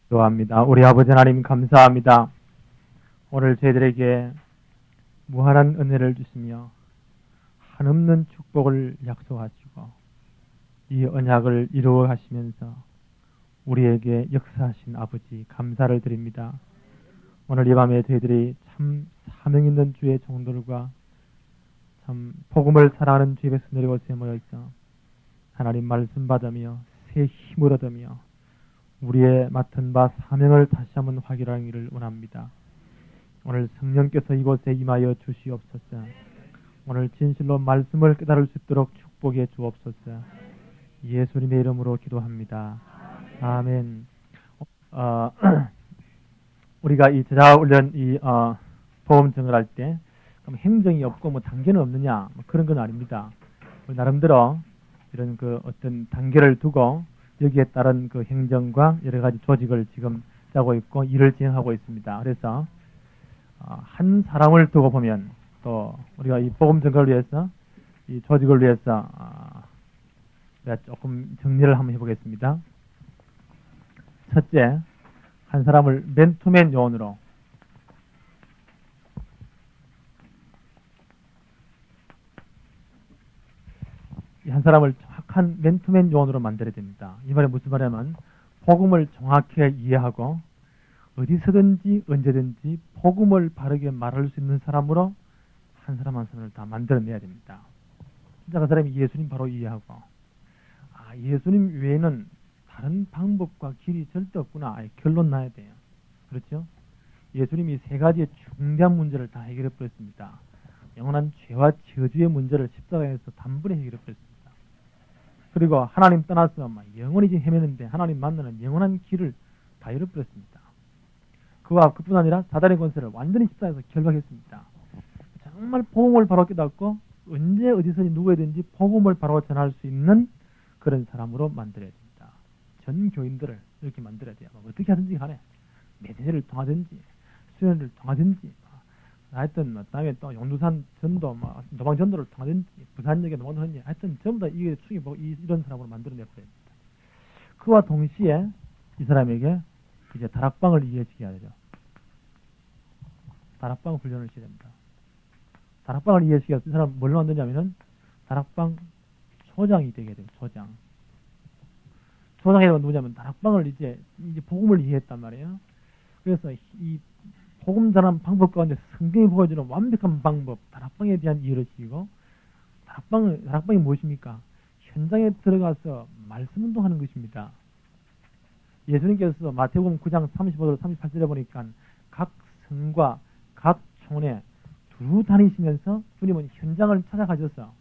기도합니다. 우리 아버지 하나님 감사합니다. 오늘 저희들에게 무한한 은혜를 주시며 한없는 축복을 약속하시고 이 언약을 이루어 가시면서 우리에게 역사하신 아버지 감사를 드립니다. 오늘 이 밤에 저희들이 참 사명 있는 주의 종들과 참 복음을 사랑하는 주의 백성들이 곳에 모여 있어 하나님 말씀 받으며 새 힘을 얻으며 우리의 맡은 바 사명을 다시 한번 확인하기를 원합니다. 오늘 성령께서 이곳에 임하여 주시옵소서. 오늘 진실로 말씀을 깨달을 수 있도록 축복해 주옵소서. 예수님의 이름으로 기도합니다. 아멘. 우리가 이 제자훈련 보험 증언할 때 그럼 행정이 없고 뭐 단계는 없느냐 뭐 그런 건 아닙니다. 나름대로 이런 그 어떤 단계를 두고 여기에 따른 그 행정과 여러 가지 조직을 지금 짜고 있고 일을 진행하고 있습니다. 그래서 한 사람을 두고 보면 또 우리가 이 복음 증거를 위해서 이 조직을 위해서 제가 조금 정리를 한번 해보겠습니다. 첫째, 한 사람을 맨투맨 요원으로 한 사람을 정확한 맨투맨 요원으로 만들어야 됩니다. 이 말이 무슨 말이냐면 복음을 정확하게 이해하고 어디서든지 언제든지 복음을 바르게 말할 수 있는 사람으로 한 사람 한 사람을 다 만들어내야 됩니다. 진짜 그 사람이 예수님 바로 이해하고 예수님 외에는 다른 방법과 길이 절대 없구나. 결론 나야 돼요. 그렇죠? 예수님이 세 가지의 중대한 문제를 다 해결해 버렸습니다. 영원한 죄와 저주의 문제를 십자가에서 단번에 해결해 버렸습니다. 그리고 하나님 떠나서 영원히 헤매는데 하나님 만나는 영원한 길을 다 열어버렸습니다. 그뿐 아니라 사단의 권세를 완전히 십자가에서 결박했습니다. 정말 복음을 바로 깨닫고 언제 어디서든지 누구에든지 복음을 바로 전할 수 있는 그런 사람으로 만들어야 됩니다. 전 교인들을 이렇게 만들어야 돼요. 어떻게 하든지 간에 메시지를 통하든지 수련을 통하든지 하여튼 다음에 또 용두산 전도 노방 전도를 통하든지 부산역에 노방하든지 하여튼 전부 다 이게 축이 이런 사람으로 만들어내야 됩니다. 그와 동시에 이 사람에게 이제 다락방을 이해시켜야 되죠. 다락방 훈련을 시켜야 됩니다. 다락방을 이해시켜서 이 사람 뭘로 만드냐면은 다락방 초장이 되게 돼요. 초장이 되면 누구냐면 다락방을 이제 복음을 이해했단 말이에요. 그래서 이 복음 전하는 방법 가운데 성경이 보여주는 완벽한 방법, 다락방에 대한 이해를 시키고 다락방이 무엇입니까? 현장에 들어가서 말씀 운동하는 것입니다. 예수님께서 마태복음 9장 35절 38절에 보니까 각 성과 각 촌에 두루 다니시면서 주님은 현장을 찾아가셔서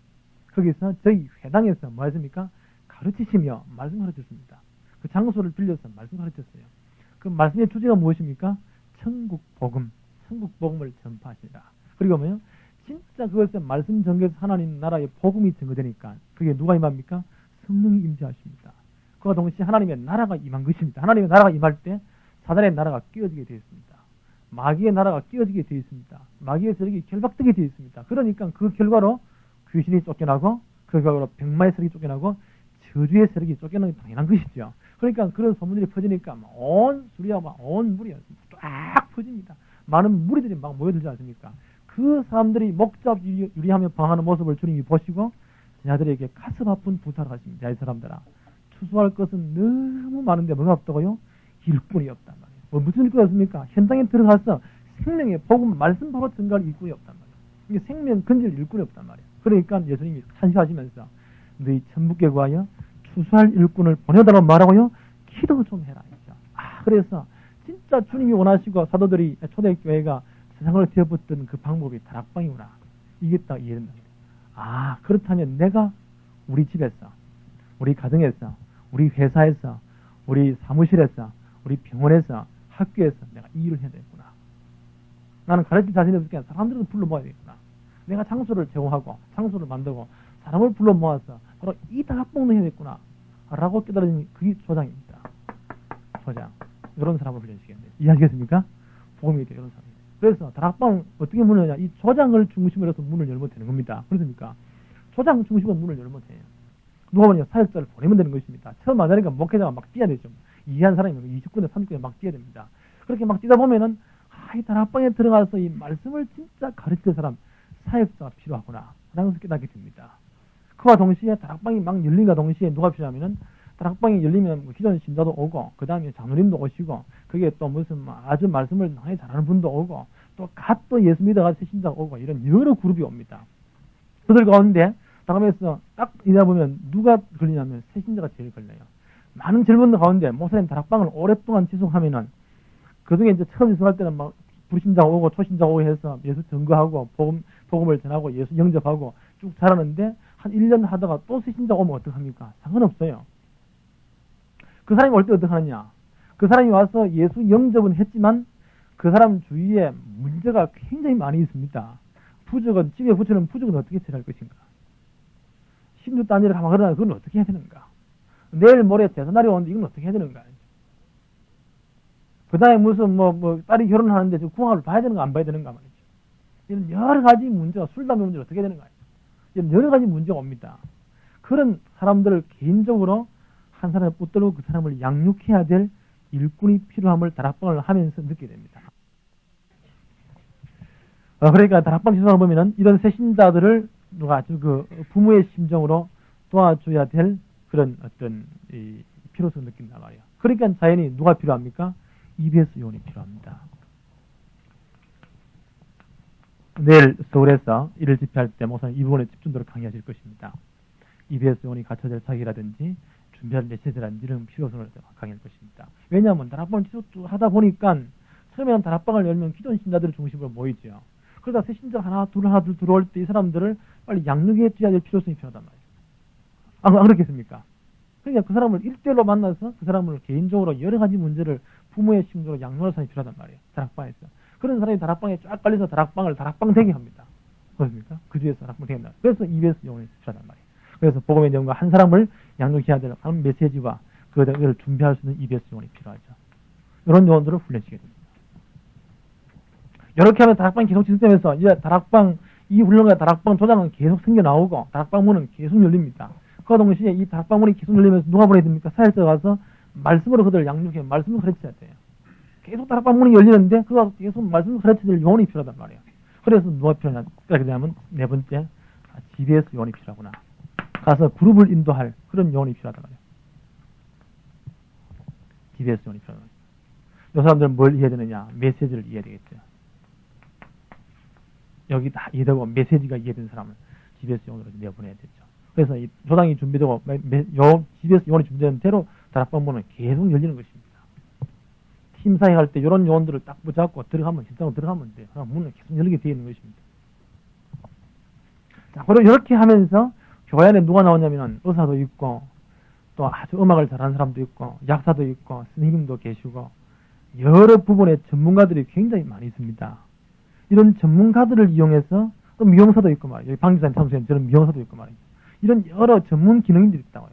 거기서 저희 회당에서 뭐 했습니까? 가르치시며 말씀 가르쳤습니다. 그 장소를 빌려서 말씀 가르쳤어요. 그 말씀의 주제가 무엇입니까? 천국 복음을 전파하시라. 그리고 뭐요? 진짜 그것은 말씀 전개에서 하나님 나라의 복음이 증거되니까 그게 누가 임합니까? 성령이 임재하십니다. 그와 동시에 하나님의 나라가 임한 것입니다. 하나님의 나라가 임할 때 사단의 나라가 끼어지게 되어 있습니다. 마귀의 나라가 끼어지게 되어 있습니다. 마귀의 세력이 결박되게 되어 있습니다. 그러니까 그 결과로 귀신이 쫓겨나고 그 결과로 백마의 세력이 쫓겨나고 저주의 세력이 쫓겨나는 게 당연한 것이죠. 그러니까 그런 소문들이 퍼지니까 온 수리와 온 물이 쫙 퍼집니다. 많은 무리들이 막 모여들지 않습니까? 그 사람들이 목잡 유리하며 방하는 모습을 주님이 보시고 제자들에게 가슴 아픈 부탁을 하십니다. 이 사람들아, 추수할 것은 너무 많은데 뭐가 없다고요? 일꾼이 없단 말이에요. 무슨 일꾼이 없습니까? 현장에 들어가서 생명의 복음 말씀 바로 전가할 일꾼이 없단 말이에요. 이게 생명 건질 일꾼이 없단 말이에요. 그러니까 예수님이 찬식하시면서 너희 천국에 구하여 추수할 일꾼을 보내달라고 말하고요. 기도 좀 해라. 그래서 진짜 주님이 원하시고 사도들이 초대교회가 세상을 뒤엎었던 그 방법이 다락방이구나. 이게 딱 이해된다. 그렇다면 내가 우리 집에서, 우리 가정에서, 우리 회사에서, 우리 사무실에서, 우리 병원에서, 학교에서 내가 이 일을 해야 되겠구나. 나는 가르칠 자신이 없으니까 사람들을 불러 모아야 되겠구나. 내가 장소를 제공하고 장소를 만들고 사람을 불러 모아서 바로 이 다락방도 해야 되겠구나 라고 깨달은 그게 초장입니다. 초장. 이런 사람을 훈련시켰는데 이해하시겠습니까? 복음이 돼요. 이런 사람이. 그래서 다락방 어떻게 문을 열냐? 이 초장을 중심으로 해서 문을 열면 되는 겁니다. 그렇습니까? 초장 중심으로 문을 열면 돼요. 누가 보냐? 사역자를 보내면 되는 것입니다. 처음 만나니까 목회자가 막 뛰어야 되죠. 이해한 사람이 20군데 30군데 막 뛰어야 됩니다. 그렇게 막 뛰다 보면은 이 다락방에 들어가서 이 말씀을 진짜 가르칠 사람, 사역자가 필요하구나 라는 것을 깨닫게 됩니다. 그와 동시에 다락방이 막 열린과 동시에 누가 필요하면은 다락방이 열리면 뭐 기존 신자도 오고 그 다음에 장로님도 오시고 그게 또 무슨 아주 말씀을 많이 잘하는 분도 오고 또 갓 또 예수 믿어가 새 신자가 오고 이런 여러 그룹이 옵니다. 그들 가운데 다락방에서 딱 이러다 보면 누가 걸리냐면 새 신자가 제일 걸려요. 많은 젊은들 가운데 목사님 다락방을 오랫동안 지속하면은 그중에 이제 처음 지속할 때는 막 불신자가 오고 초신자가 오고 해서 예수 증거하고 복음을 전하고 예수 영접하고 쭉 자라는데 한 1년 하다가 또 새 신자가 오면 어떡합니까? 상관없어요. 그 사람이 올 때 어떡하느냐? 그 사람이 와서 예수 영접은 했지만 그 사람 주위에 문제가 굉장히 많이 있습니다. 부적은 집에 붙여놓은 부적은 어떻게 처리할 것인가? 16 단위를 가만 걸어놔 그건 어떻게 해야 되는가? 내일 모레 제사날이 오는데 이건 어떻게 해야 되는가? 그 다음에 무슨 딸이 결혼하는데 궁합을 봐야 되는가 안 봐야 되는가 말이죠. 이런 여러 가지 문제가 술 담배 문제가 어떻게 되는가? 이런 여러 가지 문제가 옵니다. 그런 사람들을 개인적으로 한 사람을 붙들고 그 사람을 양육해야 될 일꾼이 필요함을 다락방을 하면서 느끼게 됩니다. 그러니까 다락방 지도하다 보면은 이런 새신자들을 누가 아주 그 부모의 심정으로 도와줘야 될 그런 어떤 이 필요성을 느낀단 말이에요. 그러니까 자연히 누가 필요합니까? EBS 요원이 필요합니다. 내일 서울에서 일을 집회할 때 목사님 이 부분에 집중적으로 강의하실 것입니다. EBS 요원이 갖춰야 될 자기라든지 준비할 메시지라든지 이런 필요성을 강의할 것입니다. 왜냐하면 다락방을 하다 보니까 처음에는 다락방을 열면 기존 신자들을 중심으로 모이죠. 그러다 새 신자 하나 둘 들어올 때 이 사람들을 빨리 양육해 줘야 될 필요성이 필요하단 말이에요. 안 그렇겠습니까? 그러니까 그 사람을 1대1로 만나서 그 사람을 개인적으로 여러 가지 문제를 부모의 심정으로 양육할 사람이 필요하단 말이에요. 다락방에서. 그런 사람이 다락방에 쫙 깔려서 다락방을 다락방 되게 합니다. 그렇습니까? 그 중에서 다락방 되게 합니다. 그래서 EBS 요원이 필요하단 말이에요. 그래서 복음의 영과 한 사람을 양육해야 될 그런 메시지와 그걸 준비할 수 있는 EBS 요원이 필요하죠. 이런 요원들을 훈련시켜야 됩니다. 이렇게 하면 다락방이 계속 지속되면서 이제 다락방 이 훈련과 다락방 도장은 계속 생겨 나오고 다락방 문은 계속 열립니다. 그 동시에 이 다락방 문이 계속 열리면서 누가 보내야 됩니까? 사역자가 가서 말씀으로 그들을 양육해 말씀을 가르쳐야 돼요. 계속 다락방 문이 열리는데 그가 계속 말씀을 가르쳐야 될 요원이 필요하단 말이에요. 그래서 누가 필요하냐? 그렇게 되면 네 번째 GBS 요원이 필요하구나. 가서 그룹을 인도할 그런 요원이 필요하단 말이에요. GBS 요원이 필요하단 말이에요. 이 사람들은 뭘 이해해야 되느냐? 메시지를 이해해야 되겠죠. 여기 다 이해되고 메시지가 이해된 사람을 GBS 요원으로 내보내야 되죠. 그래서 이 조당이 준비되고 GBS 요원이 준비된 대로 다락방 문은 계속 열리는 것입니다. 팀 사역할 때 이런 요원들을 딱 붙잡고 들어가면 실장으로 들어가면 돼요. 문은 계속 열리게 되어 있는 것입니다. 자, 그리고 이렇게 하면서 교회 안에 누가 나오냐면은 의사도 있고 또 아주 음악을 잘하는 사람도 있고 약사도 있고 선생님도 계시고 여러 부분의 전문가들이 굉장히 많이 있습니다. 이런 전문가들을 이용해서 또 미용사도 있고 말이에요. 여기 방지사님 사무소에 저런 미용사도 있고 말이에요. 이런 여러 전문 기능인들이 있다고요.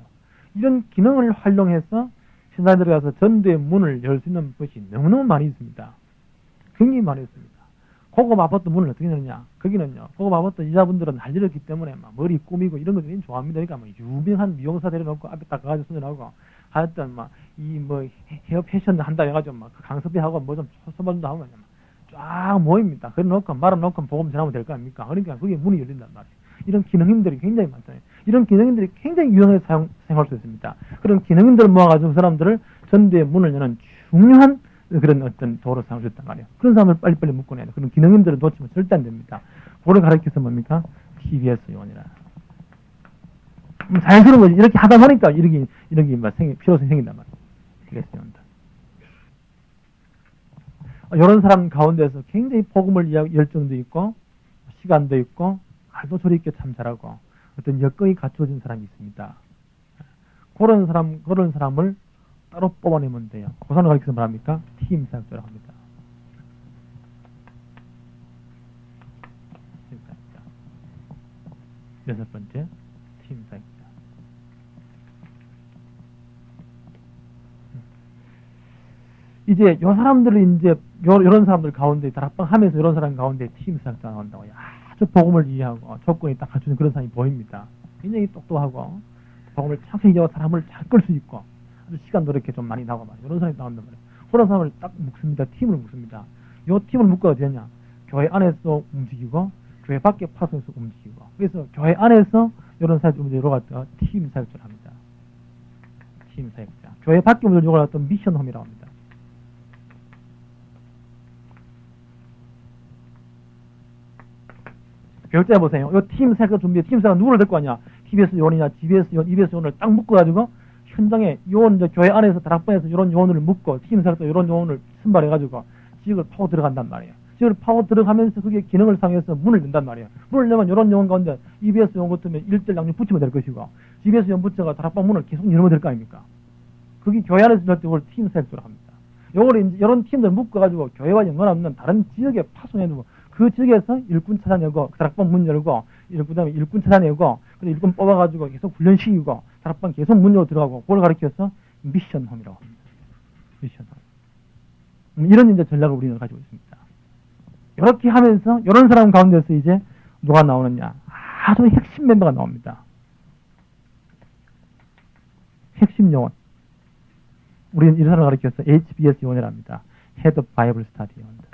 이런 기능을 활용해서 신사에 들어가서 전도의 문을 열 수 있는 것이 너무너무 많이 있습니다. 굉장히 많이 있습니다. 고급 아파트 문을 어떻게 여느냐? 거기는요. 고급 아파트 이자분들은 할 일이 없기 때문에 막 머리 꾸미고 이런 것들이 좋아합니다. 그러니까 뭐 유명한 미용사 데려놓고 앞에 딱 가가지고 손질하고 하여튼 막 이 뭐 헤어 패션 한다 해가지고 막 강습회하고 뭐 좀 선발도 하고 쫙 모입니다. 그래놓고 말아놓고 복음 전하면 될 거 아닙니까? 그러니까 그게 문이 열린단 말이에요. 이런 기능인들이 굉장히 많잖아요. 이런 기능인들이 굉장히 유용하게 사용할 수 있습니다. 그런 기능인들을 모아가지고 그 사람들을 전도의 문을 여는 중요한 그런 어떤 도로 사용할 수 있단 말이에요. 그런 사람을 빨리빨리 묶어내야 돼요. 그런 기능인들을 놓치면 절대 안 됩니다. 그걸 가르쳐서 뭡니까? TBS 요원이라. 자연스러운 거지. 이렇게 하다 보니까 이런 게 필요성이 생긴단 말이에요. TBS 요원들. 이런 사람 가운데서 굉장히 복음을 열정도 있고 시간도 있고 말도 소리 있게 참 잘하고 어떤 여건이 갖춰진 사람이 있습니다. 그런 사람을 따로 뽑아내면 돼요. 그 사람을 가르쳐서 뭐합니까? 팀 사역자라고 합니다. 팀 사역자. 여섯 번째, 팀 사역자. 이제 요 사람들을 이제 이런 사람들 가운데 다락방 하면서 이런 사람 가운데 팀 사역자 나온다고요. 아주 복음을 이해하고 조건이 딱 갖추는 그런 사람이 보입니다. 굉장히 똑똑하고 복음을 착착 이해하고 사람을 잘 끌 수 있고 아주 시간도 이렇게 좀 많이 나고 말이에요. 이런 사람이 나온단 말이에요. 그런 사람을 딱 묶습니다. 팀을 묶습니다. 요 팀을 묶어야 되냐? 교회 안에서 움직이고 교회 밖에 파송해서 움직이고. 그래서 교회 안에서 이런 사역을 움직이러 갔다가 팀 사역을 합니다. 팀 사역자. 교회 밖에 움직이러 갔던 미션홈이라고 합니다. 교육자 보세요. 요 팀 사역을 준비해. 팀 사역은 누구를 데리고 왔냐? TBS 요원이냐, GBS 요원, EBS 요원을 딱 묶어가지고 현장에 요원, 교회 안에서 다락방에서 이런 요원을 묶고 팀 사역도 이런 요원을 선발해가지고 지역을 파고 들어간단 말이에요. 지역을 파고 들어가면서 그게 기능을 상해서 문을 낸단 말이에요. 문을 내면 이런 요원 가운데 EBS 요원 같으면 1대1 양육 붙이면 될 것이고 GBS 요원 붙여가 다락방 문을 계속 열면 될 거 아닙니까? 그게 교회 안에서 할 때 그걸 팀 사역으로 합니다. 요걸 이제 이런 팀들 묶어가지고 교회와 연관 없는 다른 지역에 파송해두고 그 지역에서 일꾼 찾아내고 다락방 문 열고 그다음에 일꾼 찾아내고 일꾼 뽑아가지고 계속 훈련시키고 다락방 계속 문 열고 들어가고 그걸 가리켜서 미션홈이라고 합니다. 미션홈. 이런 이제 전략을 우리는 가지고 있습니다. 이렇게 하면서 이런 사람 가운데서 이제 누가 나오느냐? 아주 핵심 멤버가 나옵니다. 핵심 요원. 우리는 이런 사람을 가리켜서 HBS 요원이라 합니다. Head of Bible Study 요원들.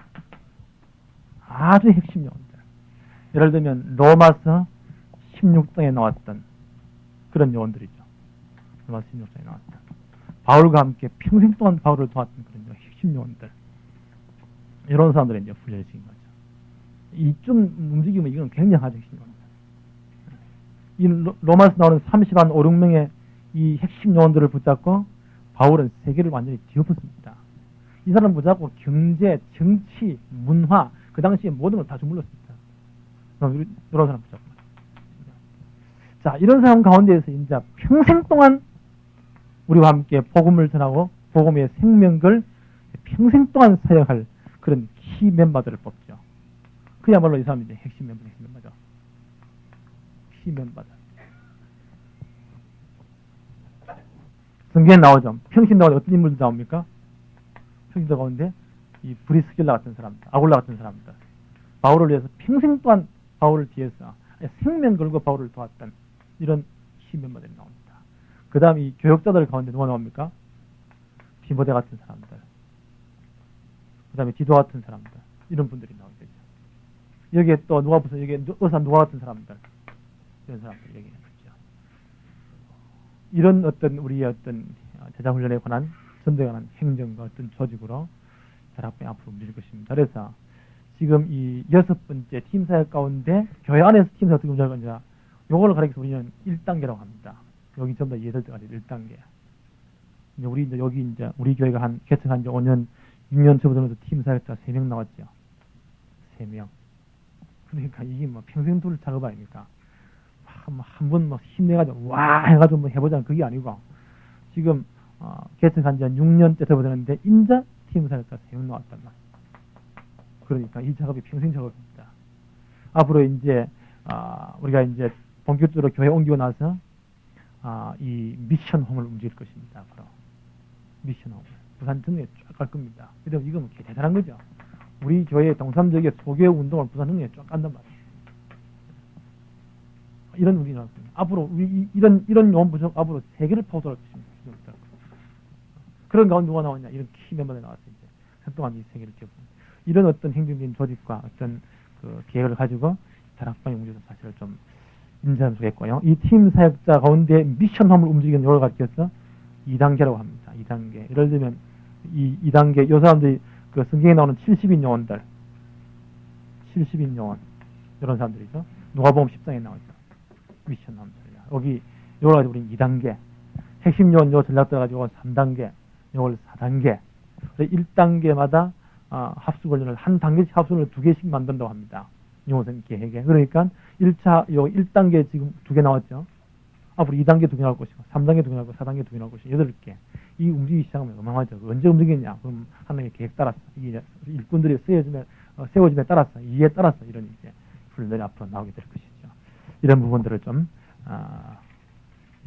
아주 핵심 요원들. 예를 들면 로마서 16장에 나왔던 그런 요원들이죠. 로마서 16장에 나왔던 바울과 함께 평생 동안 바울을 도왔던 그런 핵심 요원들. 이런 사람들이 이제 훈련시킨 거죠. 이쯤 움직이면 이건 굉장하죠, 핵심 요원들. 이 로마서 나오는 30한 5, 6명의 이 핵심 요원들을 붙잡고 바울은 세계를 완전히 뒤엎었습니다. 이 사람 붙잡고 경제, 정치, 문화, 그 당시에 모든 걸 다 주물렀습니다. 이런 사람 붙잡고. 자, 이런 사람 가운데에서 이제 평생 동안 우리와 함께 복음을 전하고 복음의 생명을 평생 동안 사역할 그런 키 멤버들을 뽑죠. 그야말로 이 사람이 이제 핵심 멤버죠. 키 멤버들. 성경에 나오죠. 평신 가운데 어떤 인물들 나옵니까? 평신들 가운데 이 브리스길라 같은 사람들, 아굴라 같은 사람들, 바울을 위해서 평생 동안 바울을 뒤에서 생명 걸고 바울을 도왔던 이런 키 멤버들이 나옵니다. 그 다음 이 교역자들 가운데 누가 나옵니까? 디모데 같은 사람들, 그 다음에 디도 같은 사람들, 이런 분들이 나오게 되죠. 여기에 또 누가 무슨 여기에 의사 누가 같은 사람들, 이런 사람들 여기에 있죠. 이런 어떤 우리의 어떤 제자 훈련에 관한 전도에 관한 행정과 어떤 조직으로 다락방이 앞으로 움직일 것입니다. 그래서 지금 이 6번째 팀 사역 가운데 교회 안에서 팀 사역 어떻게 움직일 건지 요거를 가리켜서 우리는 1단계라고 합니다. 여기 전부 다 8가지 1단계. 이제 우리 이제 여기 이제 우리 교회가 한 개척한 지 5년, 6년 전부터 팀 사역자 3명 나왔죠. 3명. 그러니까 이게 뭐 평생 둘 작업 아닙니까? 한 번 뭐 힘내가지고 와 해가지고 뭐 해보자는 그게 아니고 지금 개척한 지 한 6년째 접어드는데 인자 팀 사역자 3명 나왔단 말이에요. 그러니까 이 작업이 평생 작업입니다. 앞으로 이제 우리가 이제 본격적으로 교회 옮기고 나서 이 미션홈을 움직일 것입니다. 앞으로 미션홈 부산 전역에 쫙 갈 겁니다. 그래서 이건 대단한 거죠. 우리 교회 동삼적의 소교회 운동을 부산 전역에 쫙 간단 말이에요. 이런 우리 나왔습니다. 앞으로 이런 요원 부족 앞으로 세계를 파고들 것입니다. 그런 가운데 누가 나왔냐? 이런 키 멤버들이 나왔어요. 이제 한동안 이 세계를 기억합니다. 이런 어떤 행정적인 조직과 어떤 그 계획을 가지고 다락방의 움직여서 사실을 좀 인지하면 좋겠고요. 이 팀 사역자 가운데 미션홈을 움직이는 요를 가리켜서 2단계라고 합니다. 2단계. 예를 들면 이 2단계 요 사람들이 그 성경에 나오는 70인 요원들, 70인 요원 이런 사람들이죠. 누가복음 10장에 나오죠. 미션홈 전략. 여기 요걸 가지고 우리는 2단계. 핵심 요원 요 전략들 가지고 3단계, 요걸 4단계. 1단계마다 합수 권리를 한 단계씩 합수를 2개씩 만든다고 합니다. 용어선 계획에. 그러니까 1단계 지금 2개 나왔죠. 앞으로 2단계 2개 나올 것이고 3단계 2개 나올 것이고 4단계 2개 나올 것이고 8개. 이 움직이기 시작하면 어마어마하죠. 언제 움직이겠냐? 그럼 하나님의 계획 따라서 이게 일꾼들이 세워짐에 따라서 이에 따라서 이런 이제 훈련이 앞으로 나오게 될 것이죠. 이런 부분들을 좀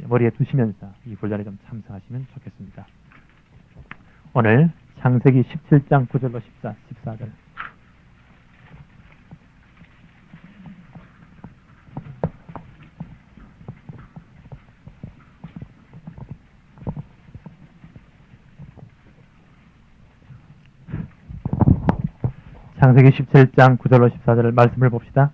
머리에 두시면서 이 훈련에 좀 참석하시면 좋겠습니다. 오늘 창세기 17장 9절로 14절. 창세기 17장 9절로 14절 말씀을 봅시다.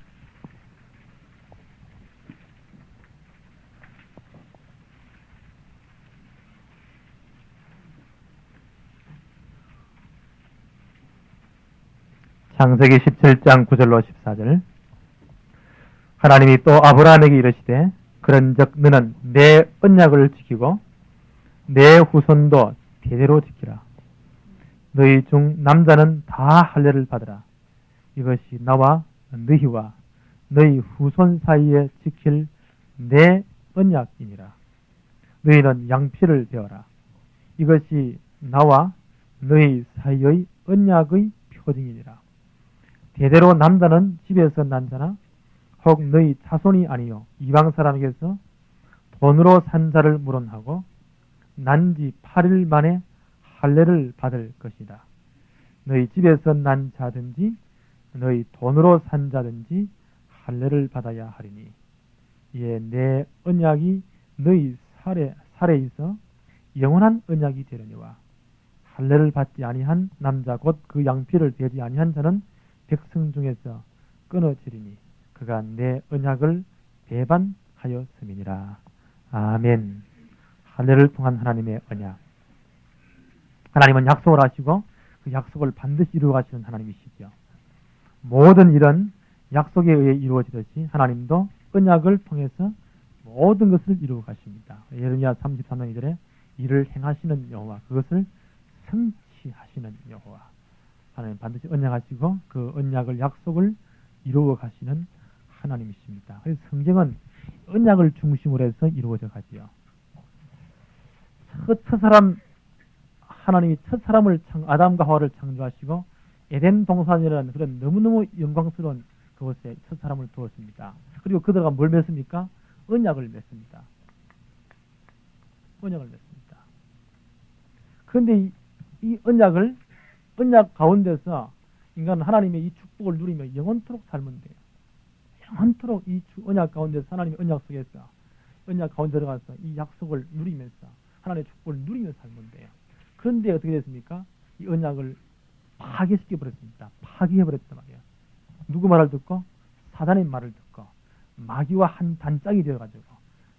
창세기 17장 9절로 14절. 하나님이 또 아브라함에게 이르시되 그런즉 너는 내 언약을 지키고 내 후손도 대대로 지키라. 너희 중 남자는 다 할례를 받으라. 이것이 나와 너희와 너희 후손 사이에 지킬 내 언약이니라. 너희는 양피를 베어라. 이것이 나와 너희 사이의 언약의 표징이니라. 대대로 남자는 집에서 난 자나 혹 너희 자손이 아니요 이방 사람에게서 돈으로 산 자를 물론하고 난지 8일 만에 할례를 받을 것이다. 너희 집에서 난 자든지 너희 돈으로 산 자든지 할례를 받아야 하리니 이에 내 언약이 너희 살에 있어 영원한 언약이 되려니와 할례를 받지 아니한 남자 곧 그 양피를 베지 아니한 자는 백성 중에서 끊어지리니 그가 내 언약을 배반하였음이니라. 아멘. 할례를 통한 하나님의 언약. 하나님은 약속을 하시고 그 약속을 반드시 이루어 가시는 하나님이시죠. 모든 일은 약속에 의해 이루어지듯이 하나님도 언약을 통해서 모든 것을 이루어 가십니다. 예레미야 33장 2절에 이를 행하시는 여호와, 그것을 성취하시는 여호와. 하나님 반드시 언약하시고 그 언약을 약속을 이루어 가시는 하나님이십니다. 그래서 성경은 언약을 중심으로 해서 이루어져 가지요. 하나님이 첫 사람을 아담과 하와를 창조하시고 에덴 동산이라는 그런 너무너무 영광스러운 그곳에 첫 사람을 두었습니다. 그리고 그들과 뭘 맺습니까? 언약을 맺습니다. 언약을 맺습니다. 그런데 이 언약 가운데서 인간은 하나님의 이 축복을 누리며 영원토록 살면 돼요. 영원토록 이 언약 가운데서 하나님의 언약 속에서 언약 가운데 들어가서 이 약속을 누리면서 하나님의 축복을 누리며 살면 돼요. 그런데 어떻게 됐습니까? 이 언약을 파괴시켜버렸습니다. 파괴해버렸단 말이에요. 누구 말을 듣고? 사단의 말을 듣고 마귀와 한 단짝이 되어가지고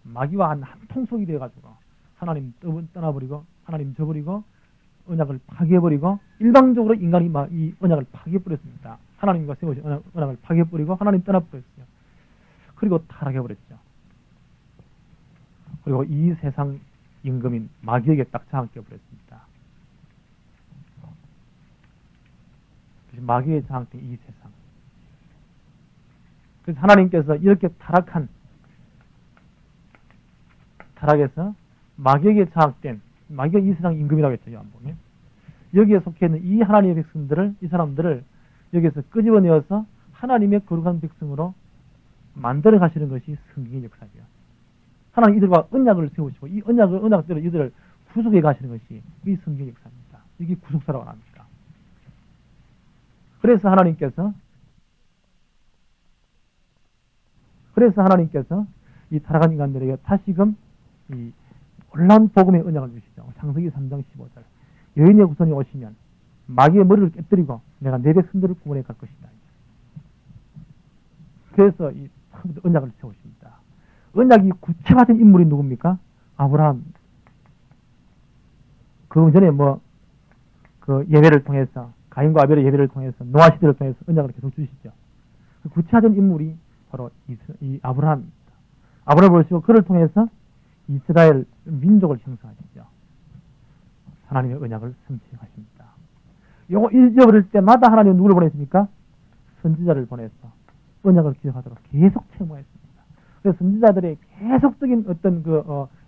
마귀와 한 통속이 되어가지고 하나님 떠나버리고 하나님 저버리고 언약을 파괴해버리고 일방적으로 인간이 이 언약을 파괴해버렸습니다. 하나님과 세우신 언약을 파괴해버리고 하나님 떠나버렸어요. 그리고 타락해버렸죠. 그리고 이 세상 임금인 마귀에게 딱 장악되어버렸습니다. 마귀에 장악된 이 세상. 그래서 하나님께서 이렇게 타락해서 마귀에게 장악된 마귀가 이 세상 임금이라고 했죠. 요한복음에. 여기에 속해 있는 이 하나님의 백성들을, 이 사람들을 여기에서 끄집어내어서 하나님의 거룩한 백성으로 만들어 가시는 것이 성경의 역사죠. 하나님 이들과 언약을 세우시고 이 언약대로 이들을 구속해 가시는 것이 이 성경의 역사입니다. 이게 구속사라고 합니다. 그래서 하나님께서 이 타락한 인간들에게 다시금 이 놀라운 복음의 언약을 주시죠. 창세기 3장 15절. 여인의 후손이 오시면 마귀의 머리를 깨뜨리고 내가 내 백성들을 구원해 갈 것이다. 그래서 이 언약을 세우십니다. 언약이 구체화된 인물이 누굽니까? 아브라함. 그 전에 그 예배를 통해서 가인과 아벨의 예배를 통해서 노아 시대를 통해서 언약을 계속 주시죠. 그 구체화된 인물이 바로 이 아브라함입니다. 아브라함을 보시고 그를 통해서 이스라엘 민족을 형성하시죠. 하나님의 언약을 성취하십니다. 이거 잊어버릴 때마다 하나님은 누구를 보냈습니까? 선지자를 보내서 언약을 기억하도록 계속 채무했습니다. 그래서 선지자들의 계속적인 어떤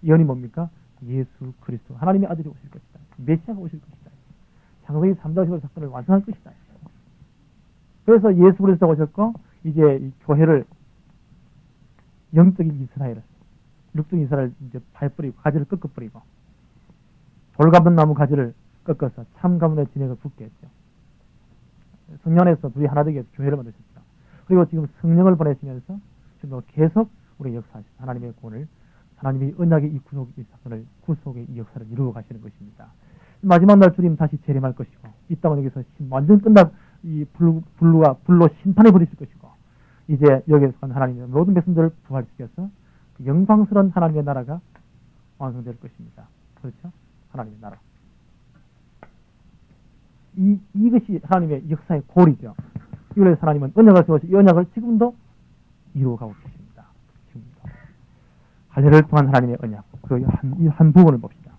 예언이 뭡니까? 예수 그리스도 하나님의 아들이 오실 것이다. 메시아가 오실 것이다. 창세기 3장 15절 사건을 완성할 것이다. 그래서 예수 그리스도가 오셨고 이제 이 교회를 영적인 이스라엘을 육적인 이스라엘 이제 파해버리고 가지를 꺾어버리고 돌가분 나무 가지를 꺾어서 참 가문의 진액을 붓게 했죠. 성령 안에서 둘이 하나 되게 교회를 만드셨죠. 그리고 지금 성령을 보내시면서 지금 계속 우리 역사하시는 하나님의 구원을 하나님이 언약의 이 사건을 구속의 이 역사를 이루어 가시는 것입니다. 마지막 날 주님 다시 재림할 것이고 이 땅은 여기서 완전 이 불로 심판해 버리실 것이고, 이제 여기에 속한 하나님의 모든 백성들을 부활시켜서 영광스러운 하나님의 나라가 완성될 것입니다. 그렇죠? 하나님의 나라. 이것이 하나님의 역사의 골이죠. 이걸 하나님은 언약을 세워서 이 언약을 지금도 이루어가고 계십니다. 지금도. 할례를 통한 하나님의 언약, 그 한 부분을 봅시다.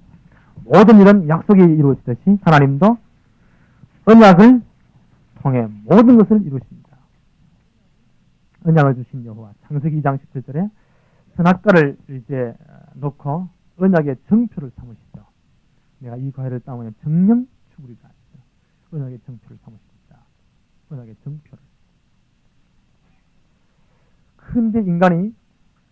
모든 일은 약속이 이루어지듯이 하나님도 언약을 통해 모든 것을 이루십니다. 언약을 주신 여호와, 창세기 2장 17절에 선악과를 이제 놓고 언약의 정표를 삼으시죠. 내가 이 과일을 따면 정령 죽으리라 하시죠. 언약의 정표를 삼으십니다. 언약의 정표를. 그런데 인간이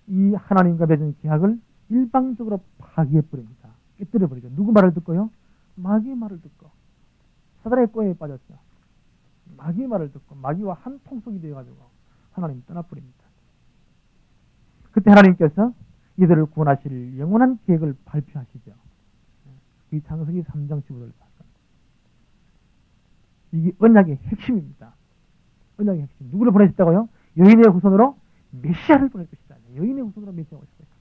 이 하나님과 맺은 계약을 일방적으로 파기해버립니다. 깨뜨려버리죠. 누구 말을 듣고요? 마귀의 말을 듣고. 사단의 꼬에 빠졌죠. 마귀의 말을 듣고 마귀와 한 통속이 되어가지고 하나님 떠나버립니다. 그때 하나님께서 이들을 구원하실 영원한 계획을 발표하시죠. 이 창세기 3장 15절을 봤습니다. 이게 언약의 핵심입니다. 언약의 핵심. 누구를 보내셨다고요? 여인의 후손으로 메시아를 보낼 것이다. 여인의 후손으로 메시아가 오실 것이다.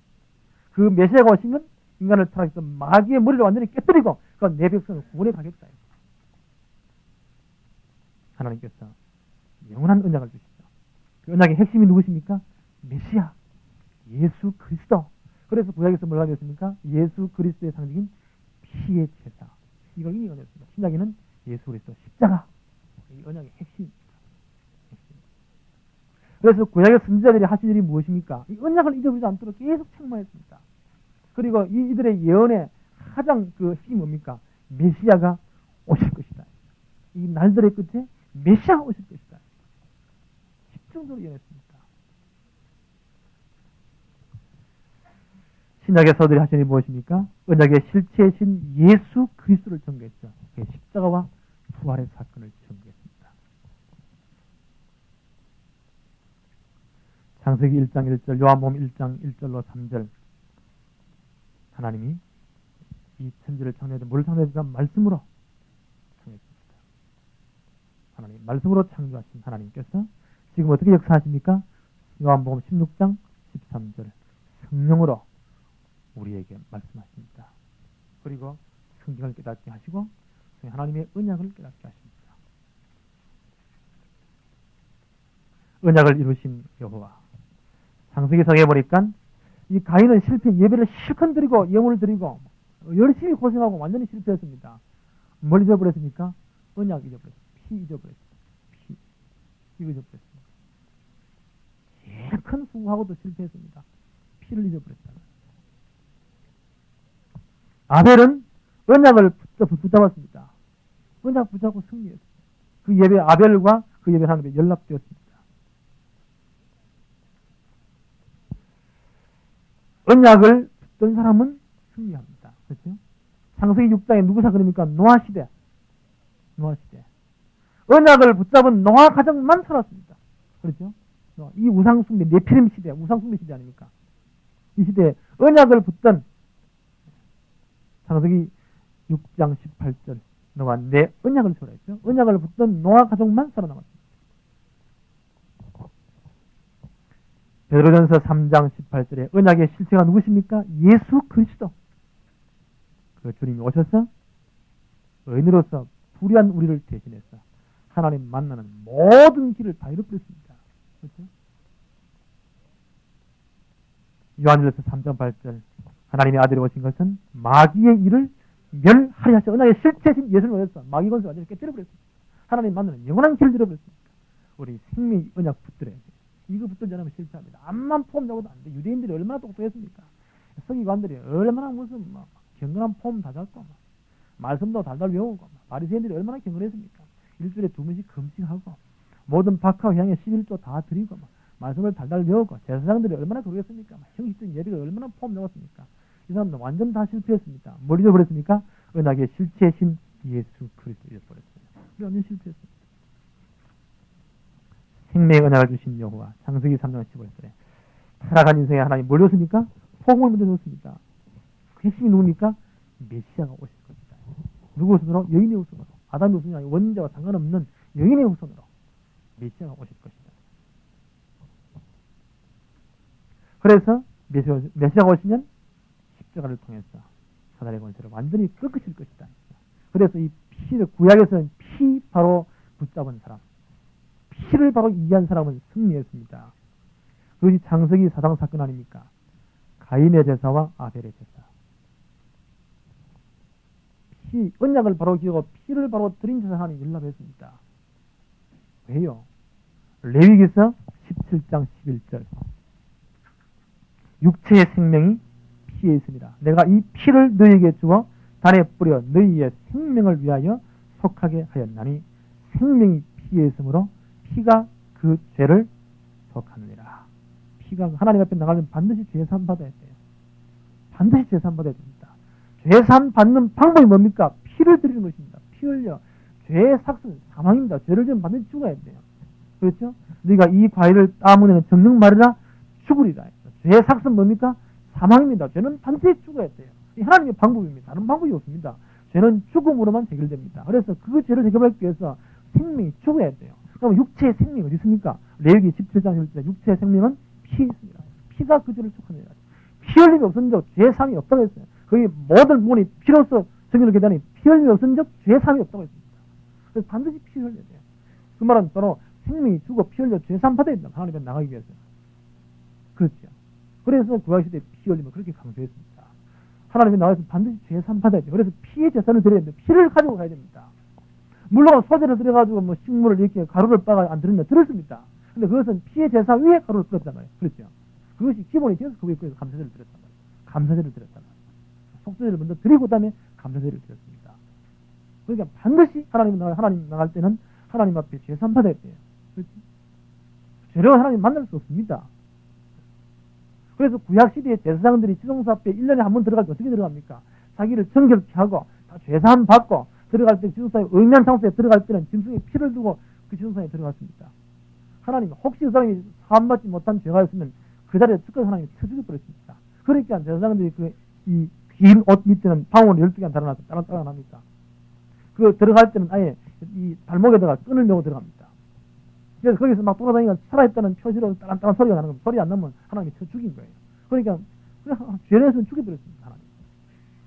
그 메시아가 오시면 인간을 타락해서 마귀의 머리를 완전히 깨뜨리고 그건 내 백성을 구원해 가겠다. 하나님께서 영원한 언약을 주시죠. 그 언약의 핵심이 누구십니까? 메시아, 예수 그리스도. 그래서 구약에서 뭐라고 했습니까? 예수 그리스도의 상징인 피의 제사. 이걸 이미 언약했습니다. 신약에는 예수 그리스도 십자가. 이 언약의 핵심입니다. 핵심. 그래서 구약의 선지자들이 하신 일이 무엇입니까? 이 언약을 잊어버리지 않도록 계속 책망했습니다. 그리고 이들의 예언의 가장 그 힘이 뭡니까? 메시아가 오실 것이다. 이 날들의 끝에 메시아가 오실 것이다. 집중적으로 예언했습니다. 신약의 서들이 하신 일이 무엇입니까? 언약의 실체이신 예수 그리스도를 전개했죠. 그 십자가와 부활의 사건을 전개했습니다. 창세기 1장 1절, 요한복음 1장 1절로 3절. 하나님이 이 천지를 창조했는데 뭘 창조했습니까? 말씀으로 창조했습니다. 하나님 말씀으로 창조하신 하나님께서 지금 어떻게 역사하십니까? 요한복음 16장 13절 성령으로 우리에게 말씀하십니다. 그리고 성경을 깨닫게 하시고 하나님의 언약을 깨닫게 하십니다. 언약을 이루신 여호와. 창세기상에 보니까 이 가인은 실패, 예배를 실컷 드리고 예물을 드리고 열심히 고생하고 완전히 실패했습니다. 뭘 잊어버렸습니까? 언약 잊어버렸습니다. 피 잊어버렸습니다. 피. 이거 잊어버렸습니다. 제일 큰 수고하고도 실패했습니다. 피를 잊어버렸잖아요. 아벨은 언약을 붙잡았습니다. 언약 붙잡고 승리했습니다. 그 예배 아벨과 그 예배 하나님에 연락되었습니다. 언약을 붙던 사람은 승리합니다. 그렇죠? 창세기 6장에 누구 사건입니까? 노아 시대. 노아 시대. 언약을 붙잡은 노아 가정만 살았습니다. 그렇죠? 이 우상숭배, 네피림 시대, 우상숭배 시대 아닙니까? 이 시대에 언약을 붙던 창세기 6장 18절 너와 내 언약을 세우라 했죠. 언약을 붙던 노아 가족만 살아남았습니다. 베드로전서 3장 18절에 언약의 실체가 누구십니까? 예수 그리스도. 그 주님이 오셔서 의인으로서 불의한 우리를 대신해서 하나님 만나는 모든 길을 다 잃어버렸습니다. 그렇죠? 요한일서 3장 8절 하나님의 아들이 오신 것은 마귀의 일을 멸하려 하셔. 언약의 실체신 예수를 오셔서 마귀 권세를 완전히 깨뜨려버렸습니다. 하나님 만나는 영원한 길을 잃어버렸습니다. 우리 생명의 언약 붙들어야 돼요. 이거 붙들지 않으면 실패합니다. 암만 폼 잡아도 안 돼. 유대인들이 얼마나 똑똑했습니까? 서기관들이 얼마나 무슨 경건한 폼 다 잡고 말씀도 달달 외우고 바리새인들이 얼마나 경건했습니까? 일주일에 2번씩 금식하고 모든 박하와 향에 11조 다 드리고 말씀을 달달 외우고 제사장들이 얼마나 그러겠습니까? 형식적인 예배가 얼마나 폼 잡았습니까? 이 사람들 완전 다 실패했습니다. 뭘 잊어버렸습니까? 은하계 실체신 예수 그리스도 잊어버렸어요. 완전 실패했습니다. 생명의 은혜를 주신 여호와. 창세기 3장 15절에 타락한 인생에 하나님 뭘 줬습니까? 복음을 먼저 줬습니다. 그 핵심이 누굽니까? 메시아가 오실 것이다. 누구 우선으로? 여인의 우선으로. 아담의 우선이 아니고 원자와 상관없는 여인의 후손으로 메시아가 오실 것이다. 그래서 메시아가 오시면 십자가를 통해서 사단의 권세를 완전히 꺾으실 것이다. 그래서 이 피를 구약에서는 피 바로 붙잡은 사람, 피를 바로 이해한 사람은 승리했습니다. 그것이 창세기 사당 사건 아닙니까? 가인의 제사와 아벨의 제사. 언약을 바로 기하고 피를 바로 드린 제사 하나님 연락했습니다. 왜요? 레위기서 17장 11절. 육체의 생명이 피에 있습니다. 내가 이 피를 너희에게 주어 단에 뿌려 너희의 생명을 위하여 속하게 하였나니 생명이 피에 있으므로 피가 그 죄를 속하느니라. 피가 하나님 앞에 나가면 반드시 죄사함 받아야 돼요. 반드시 죄사함 받아야 됩니다. 죄사함 받는 방법이 뭡니까? 피를 드리는 것입니다. 피 흘려. 죄의 삭은 사망입니다. 죄를 지으면 반드시 죽어야 돼요. 그렇죠? 네가 이 과일을 따문에는 정령 말이라 죽으리라. 죄의 삭은 뭡니까? 사망입니다. 죄는 반드시 죽어야 돼요. 이 하나님의 방법입니다. 다른 방법이 없습니다. 죄는 죽음으로만 해결됩니다. 그래서 그 죄를 해결하기 위해서 생명이 죽어야 돼요. 그럼 육체의 생명이 어디 있습니까? 레위기 17장 11절 육체의 생명은 피에 있습니다. 피가 그 죄를 촉하느니라. 피 흘림이 없은 적 죄사함이 없다고 했어요. 거의 모든 부분이 피로서 정의를 계단이 피 흘림이 없은 적 죄사함이 없다고 했습니다. 그래서 반드시 피 흘려야 돼요. 그 말은 바로 생명이 죽어 피 흘려 죄사함 받아야 된다. 하나님 앞에 나가기 위해서. 그렇죠. 그래서 구약시대에 피 흘림을 그렇게 강조했습니다. 하나님이 나와서 반드시 죄사함 받아야 돼요. 그래서 피의 제사를 드려야 됩니다. 피를 가지고 가야 됩니다. 물론 소재를 들여가지고 뭐 식물을 이렇게 가루를 빠가 안 들었나 들었습니다. 근데 그것은 피의 제사 위에 가루를 뿌렸단 말이에요. 그렇죠. 그것이 기본이 되어서 그 위에 감사제를 드렸단 말이에요. 감사제를 드렸단 말이에요. 속죄제를 먼저 드리고 그다음에 감사제를 드렸습니다. 그러니까 반드시 하나님 나갈 때는 하나님 앞에 죄사함 받아야 돼요. 그렇죠? 죄로 하나님 만날 수 없습니다. 그래서 구약시대의 제사장들이 지성소 앞에 1년에 한 번 들어갈 때 어떻게 들어갑니까? 자기를 정결케 하고 다 죄사함 받고 들어갈 때 지성소에 의미한 장소에 들어갈 때는 짐승의 피를 두고 그 지성소에 들어갔습니다. 하나님 혹시 그 사람이 사함 받지 못한 죄가 있으면 그 자리에 특권 하나님이 쳐죽여 버렸습니다. 그러니까 제사장들이 이 긴 옷 밑에는 방울 12개가 달아놔서 따라합니까? 그 들어갈 때는 아예 이 발목에다가 끈을 메고 들어갑니다. 그래서 거기서 막 돌아다니면 살아있다는 표시로 따란 소리가 나는 겁니다. 소리 안 나면 하나님이 쳐 죽인 거예요. 그러니까 죄에서는 죽여버렸습니다. 하나님.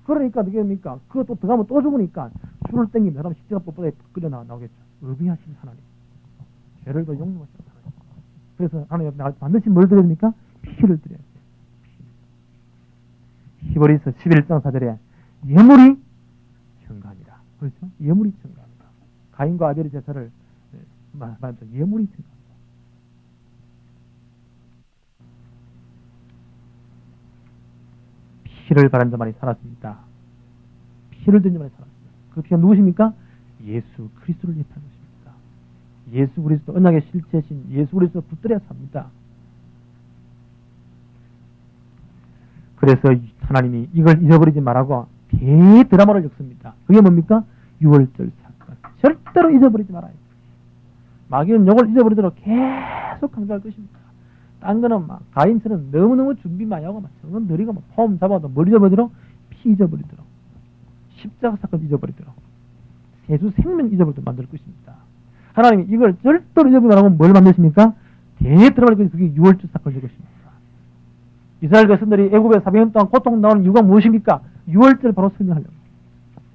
그러니까 어떻게 됩니까? 그거 또 들어가면 또 죽으니까 줄을 땡기면 사람 십자가 뻣뻣하게 끌려 나오겠죠. 의비하신 하나님. 죄를 더 용서하신 하나님. 그래서 하나님 앞에 반드시 뭘 드려야 됩니까? 피를 드려야 돼요. 히브리서 11장 4절에 예물이 증가하니라. 그렇죠? 예물이 증가합니다. 가인과 아벨의 제사를 말하면서 예물이 증가합니다. 피를 바른 자만이 살았습니다. 피를 든 자만이 살았습니다. 그 피가 누구십니까? 예수 그리스도를 예표하는 것입니다. 예수 그리스도 언약의 실체신 예수 그리스도 붙들어야 삽니다. 그래서 하나님이 이걸 잊어버리지 말라고 대드라마를 엮습니다. 그게 뭡니까? 6월절 사건. 절대로 잊어버리지 말아요. 마귀는 이걸 잊어버리도록 계속 강조할 것입니다. 딴 거는 막 가인처럼 너무너무 준비 많이 하고 막 정은 느리고 막 폼 잡아도 뭘 잊어버리도록? 피 잊어버리도록, 십자가 사건 잊어버리도록, 세수 생명 잊어버리도록 만들 것입니다. 하나님이 이걸 절대로 잊어버리지 말라고 뭘 만드십니까? 대드라마를 그게 6월절 사건일 것입니다. 이스라엘 백성들이 애굽에 400년 동안 고통 나오는 이유가 무엇입니까? 6월절 바로 설명하려고.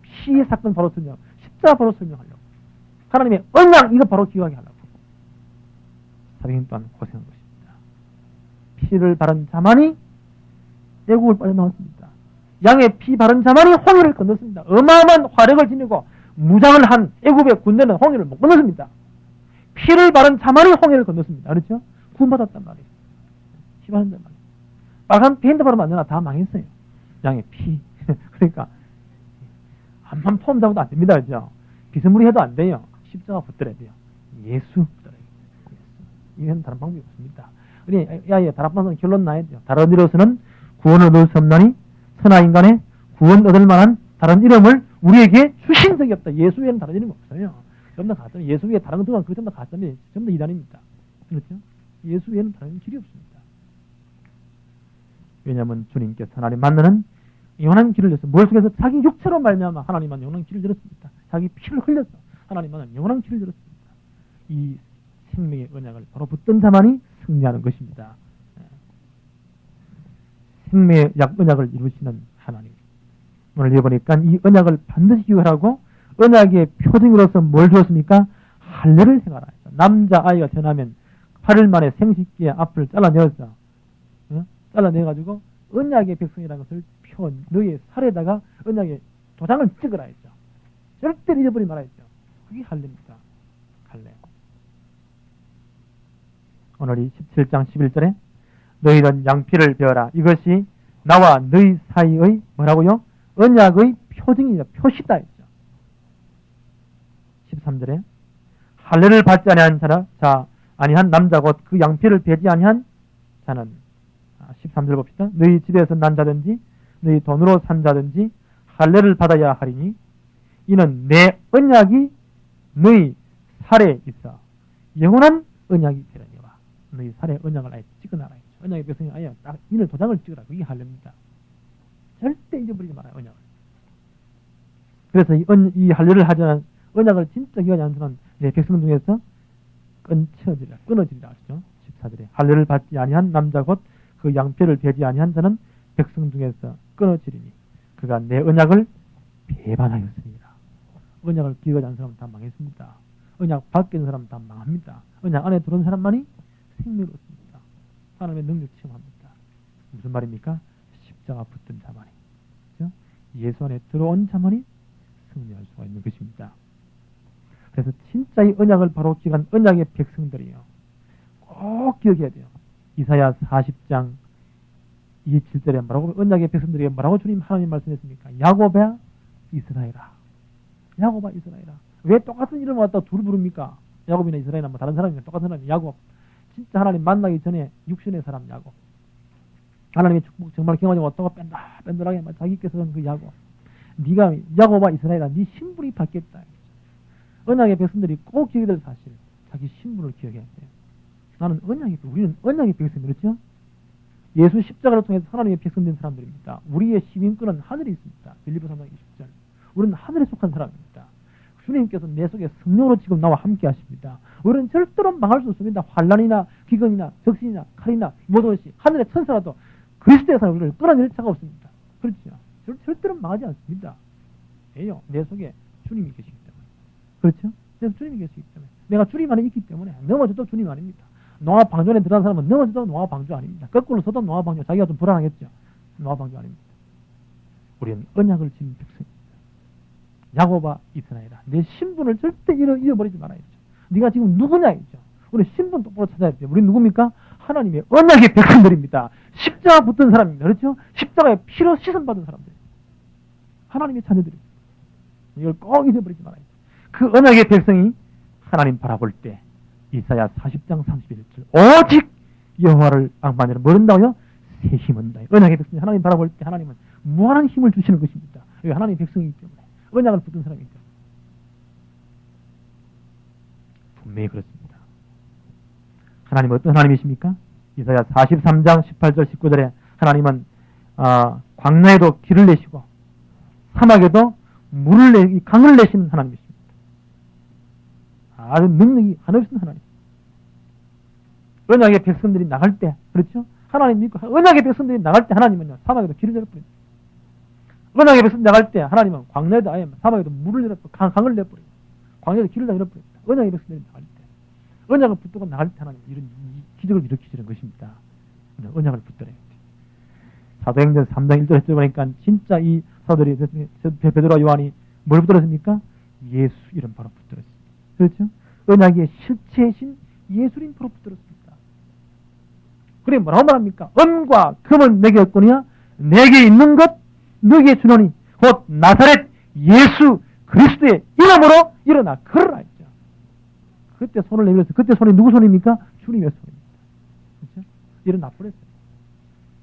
피의 사건 바로 설명, 십자가 바로 설명하려고. 하나님의 언약 이거 바로 기억하게 하려고. 400년 동안 고생한 것입니다. 피를 바른 자만이 애국을 빠져나왔습니다. 양의 피 바른 자만이 홍해를 건넜습니다. 어마어마한 화력을 지니고 무장을 한 애국의 군대는 홍해를 못 건넜습니다. 피를 바른 자만이 홍해를 건넜습니다. 그렇죠? 구원받았단 말이에요. 피 바른 자만. 빨간 페인트 바르면 안 되나? 다 망했어요. 양의 피. 그러니까 한번 폼 잡아도 안 됩니다. 그죠? 비스무리 해도 안 돼요. 십자가 붙들어야 돼요. 예수 붙들어야 돼요. 이건 다른 방법이 없습니다. 우리 야예 다른 방법은 결론 나야 돼요. 다른 이로서는 구원을 얻을 수 없나니 선하 인간의 구원 얻을 만한 다른 이름을 우리에게 주신 적이 없다. 예수 외에는 다른 이름이 없어요. 전부 다 가짜입니다. 예수 외에 다른 것 동안 그게 전부 다 가짜입니다. 전부 다 이단입니다. 그렇죠? 예수 외에는 다른 길이 없습니다. 왜냐하면 주님께서 하나님 만나는 영원한 길을 열어서 뭘 속에서 자기 육체로 말미암아 하나님 만나 영원한 길을 열었습니다. 자기 피를 흘려서 하나님 만나 영원한 길을 열었습니다. 이 생명의 언약을 바로 붙든 자만이 승리하는 것입니다. 생명의 언약을 이루시는 하나님. 오늘 보니까 이 언약을 반드시 기억하고 언약의 표징으로서 뭘 주었습니까? 할례를 행하라. 남자아이가 태어나면 8일 만에 생식기에 앞을 잘라내었어. 잘라내가지고 언약의 백성이라는 것을 너의 살에다가 언약의 도장을 찍으라 했죠. 절대 잊어버리지 말아 했죠. 그게 할례입니다. 할례. 오늘 이 17장 11절에 너희는 양피를 베어라. 이것이 나와 너희 사이의 뭐라고요? 언약의 표징이다. 표시다 했죠. 13절에 할례를 받지 아니한 자 아니한 남자 곧 그 양피를 베지 아니한 자는 13절 봅시다. 너희 집에서 난 자든지 너희 돈으로 산 자든지 할례를 받아야 하리니 이는 내 언약이 너희 살에 있어 영원한 언약이 되려니와. 너희 살에 언약을 아예 찍어놔라. 언약의 백성이 아예 딱 인을 도장을 찍어라. 그게 할례입니다. 절대 잊어버리지 말아요. 언약을. 그래서 이 할례를 하지 않은 언약을 진짜 기하지 않는 사람은 내 백성 중에서 끊어지리라 하시죠. 14절에 할례를 받지 아니한 남자 곧 그 양피를 베지 아니한 자는 백성 중에서 끊어지리니 그가 내 언약을 배반하였습니다. 언약을 기하지 않는 사람은 다 망했습니다. 언약 밖에 있는 사람은 다 망합니다. 언약 안에 들어온 사람만이 생명을 얻습니다. 하나님의 능력 체험합니다. 무슨 말입니까? 십자가 붙든 자만이, 그렇죠? 예수 안에 들어온 자만이 승리할 수가 있는 것입니다. 그래서 진짜 이 언약을 바로 기억한 언약의 백성들이요, 꼭 기억해야 돼요. 이사야 40장 27절에 뭐라고 언약의 백성들에게 뭐라고 주님 하나님 말씀했습니까? 야곱아 이스라엘아. 야곱아 이스라엘아. 왜 똑같은 이름을 갖다 둘 부릅니까? 야곱이나 이스라엘이나 뭐 다른 사람이나 똑같은 사람이 야곱. 진짜 하나님 만나기 전에 육신의 사람 야곱. 하나님의 축복 정말 경험하지 못하고 뺀들하게 자기께서 한 그 야곱. 네가 야곱아 이스라엘아, 네 신분이 바뀌었다. 언약의 백성들이 꼭 기억해야 될 사실, 자기 신분을 기억해야 돼요. 나는 우리는 언약의 백성, 그렇죠? 예수 십자가를 통해서 하나님의 백성된 사람들입니다. 우리의 시민권은 하늘에 있습니다. 빌립보서 3장 20절. 우리는 하늘에 속한 사람입니다. 주님께서 내 속에 성령으로 지금 나와 함께 하십니다. 우리는 절대로 망할 수 없습니다. 환난이나 기근이나 적신이나 칼이나 모든 것이 하늘의 천사라도 그리스도에서 우리를 끌어낼 자가 없습니다. 그렇죠? 절대로 망하지 않습니다. 왜요? 내 속에 주님이 계시기 때문에. 그렇죠? 그래서 주님이 계시기 때문에. 내가 주님 안에 있기 때문에 넘어져도 주님 아닙니다. 노아 방주에 들어간 사람은 넘어져도 노아 방주 아닙니다. 거꾸로 서도 노아 방주. 자기가 좀 불안하겠죠. 노아 방주 아닙니다. 우리는 언약을 지닌 백성입니다. 야곱아 이스라엘아, 내 신분을 절대 잃어버리지 말아야죠. 네가 지금 누구냐 했죠. 우리 신분 똑바로 찾아야 돼요. 우리 누굽니까? 하나님의 언약의 백성들입니다. 십자가 붙은 사람입니다. 그렇죠? 십자가에 피로 씻음받은 사람들. 하나님의 자녀들입니다. 이걸 꼭 잊어버리지 말아야죠. 그 언약의 백성이 하나님 바라볼 때 이사야 40장 31절 오직 여호와를 악마니라 모른다고요? 새 힘은 다. 언약의 백성이 하나님 바라볼 때 하나님은 무한한 힘을 주시는 것입니다. 여기 하나님의 백성이기 때문에, 언약을 붙은 사람이기 때문에. 분명히 그렇습니다. 하나님은 어떤 하나님이십니까? 이사야 43장 18절 19절에 하나님은 광야에도 길을 내시고 사막에도 강을 내시는 하나님이십니다. 아주 능력이 한없는 하나님. 언약의 백성들이 나갈 때, 그렇죠? 하나님 믿고 언약의 백성들이 나갈 때 하나님은요, 사막에도 길을 내버립니다. 언약의 백성들이 나갈 때 하나님은 광야에도 아예 사막에도 물을 내버리고 강을 내버리고 광야에도 길을 다 내버립니다. 언약의 백성들이 나갈 때, 언약을 붙들고 나갈 때 하나님 이런 기적을 일으키시는 것입니다. 언약을 붙들어야 돼요. 사도행전 3장 1절에 보니까 진짜 이 사도들이 베드로와 요한이 뭘 붙들었습니까? 예수 이름 바로 붙들었습니다. 그렇죠? 언약의 실체이신 예수님 바로 붙들었습니다. 그래 뭐라고 말합니까? 은과 금은 내게 없거니와 내게 있는 것 너에게 주노니 곧 나사렛 예수 그리스도의 이름으로 일어나 걸어라 했죠. 그때 손을 내밀었어요. 그때 손이 누구 손입니까? 주님의 손입니다. 그렇죠? 일어나 버렸어요.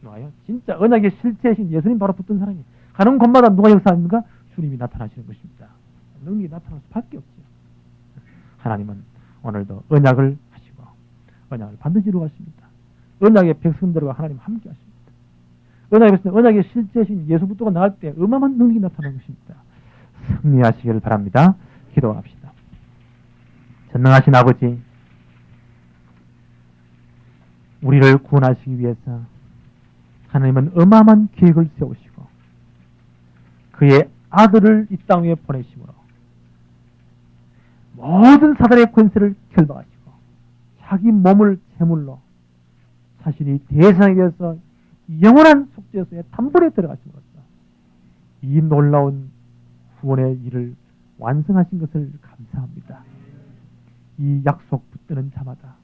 좋아요. 진짜 언약의 실체이신 예수님 바로 붙든 사람이 가는 곳마다 누가 역사합니까? 주님이 나타나시는 것입니다. 능력이 나타날 수밖에 없죠. 하나님은 오늘도 언약을 하시고 언약을 반드시 이루어가십니다. 언약의 백성들과 하나님 함께 하십니다. 언약의 백성, 언약의 실제신 예수 붙들고 나갈 때 어마어마한 능력이 나타나는 것입니다. 승리하시기를 바랍니다. 기도합시다. 전능하신 아버지, 우리를 구원하시기 위해서 하나님은 어마어마한 계획을 세우시고 그의 아들을 이 땅 위에 보내심으로 모든 사단의 권세를 결박하시고 자기 몸을 제물로 자신이 대상에 대해서 영원한 속죄소의 단번에 들어가심으로써 이 놀라운 구원의 일을 완성하신 것을 감사합니다. 이 약속 붙드는 자마다,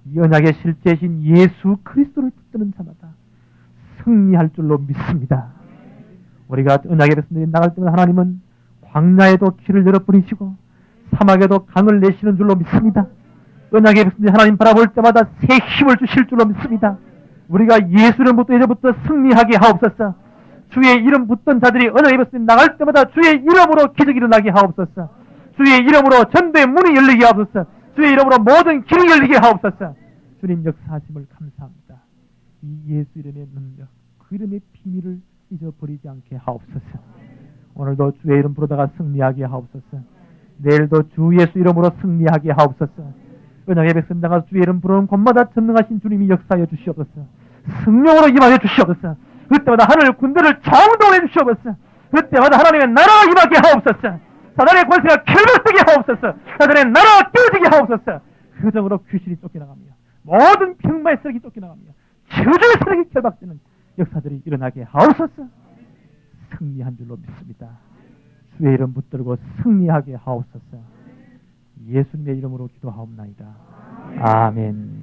이 언약의 실제이신 예수 그리스도를 붙드는 자마다 승리할 줄로 믿습니다. 우리가 언약의 백성들이 나갈 때마다 하나님은 광야에도 길을 열어버리시고 사막에도 강을 내시는 줄로 믿습니다. 언약의 백성들이 하나님 바라볼 때마다 새 힘을 주실 줄로 믿습니다. 우리가 예수님부터 이제부터 승리하게 하옵소서. 주의 이름 붙던 자들이 언약의 백성들이 나갈 때마다 주의 이름으로 기적이 일어나게 하옵소서. 주의 이름으로 전도의 문이 열리게 하옵소서. 주의 이름으로 모든 길이 열리게 하옵소서. 주님 역사하심을 감사합니다. 이 예수 이름의 능력, 그 이름의 비밀을 잊어버리지 않게 하옵소서. 오늘도 주의 이름 부르다가 승리하게 하옵소서. 내일도 주 예수 이름으로 승리하게 하옵소서. 언약의 백성 나가서 주의 이름 부르는 곳마다 전능하신 주님이 역사하여 주시옵소서. 성령으로 임하여 주시옵소서. 그때마다 하늘 군대를 정동해 주시옵소서. 그때마다 하나님의 나라가 임하게 하옵소서. 사단의 권세가 결박되게 하옵소서. 사단의 나라가 깨어지게 하옵소서. 그 정으로 귀신이 쫓겨나가며 모든 병마의 세력이 쫓겨나가며 저주의 세력이 결박되는 역사들이 일어나게 하옵소서. 승리한 줄로 믿습니다. 주의 이름 붙들고 승리하게 하옵소서. 예수님의 이름으로 기도하옵나이다. 아멘.